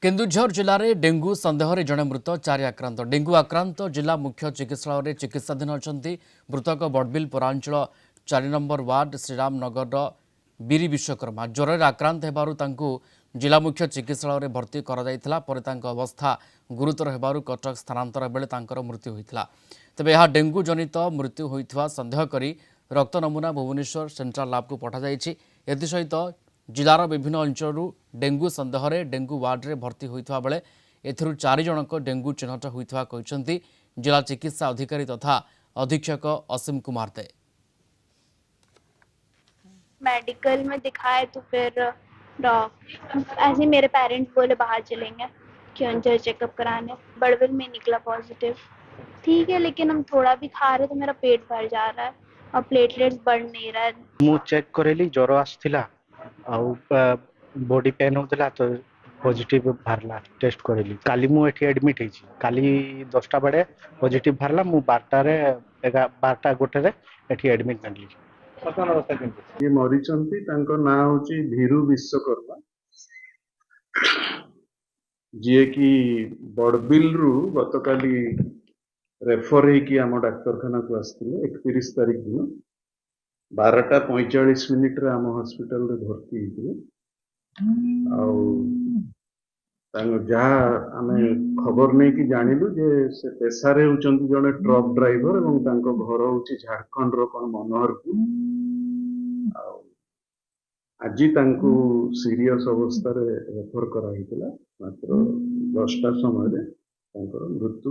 केन्दुझर जिले में डेंगू सन्देह जड़े मृत 4 आक्रांत डेंगू आक्रांत जिला मुख्य चिकित्सालय चिकित्साधीन अच्छा मृतक बड़बिल पौरांचल 4 नंबर वार्ड श्रीराम नगर बीरी विश्वकर्मा ज्वर आक्रांत होबारु जिला मुख्य चिकित्सालय भर्ती अवस्था गुरुतर होबारु कटक स्थानांतर बेले मृत्यु होता तेबे यह डेंगू जनित मृत्यु होता सन्देह करी रक्त नमूना भुवनेश्वर सेंट्रल लैब को पठाई एसहित जिलार विभिन्न अंचल डेंगू सन्देह डेंगू वार्ड में भर्ती होता बेले एथिरू 4 जनक डेंगू चिन्हट होता जिला चिकित्सा अधिकारी तथा अधीक्षक असीम कुमार दे। मेडिकल में दिखाए तो फिर ऐसे मेरे पेरेंट्स बोले बाहर चलेंगे कि अंजर चेकअप कराने। बड़बिल में निकला पॉजिटिव। ठीक है, लेकिन हम थोड़ा भी खा रहे तो मेरा पेट भर जा रहा है और प्लेटलेट्स बढ़ नहीं रहा है। मु चेक करेली ज्वर आसला बॉडी पेन होता तो पॉजिटिव बाहरला टेस्ट करेली काली मु एठी एडमिट हेची काली 10टा बड़े पॉजिटिव बाहरला मु 12टा गोटे रे एठी एडमिट करली। ये मरीचंती तांको ना होची भीरू विश्वकर्मा जे कि बड़बिल रु गतकाली रेफर है कि आम डाक्तरखाना को आसथिले 31 तारिख दिन 12:45 रे आम हॉस्पिटल रे भर्ती हेतिले जहाँ आम खबर नहीं कि जानिलु जे से पेशारे होचंती जने ट्रक ड्राइवर एवं तांको घर होची झारखंड रो कोन मनोहरपुर आज तांको सीरियस अवस्था रे रेफर करा हितला मात्र 10टा समय रे तांको मृत्यु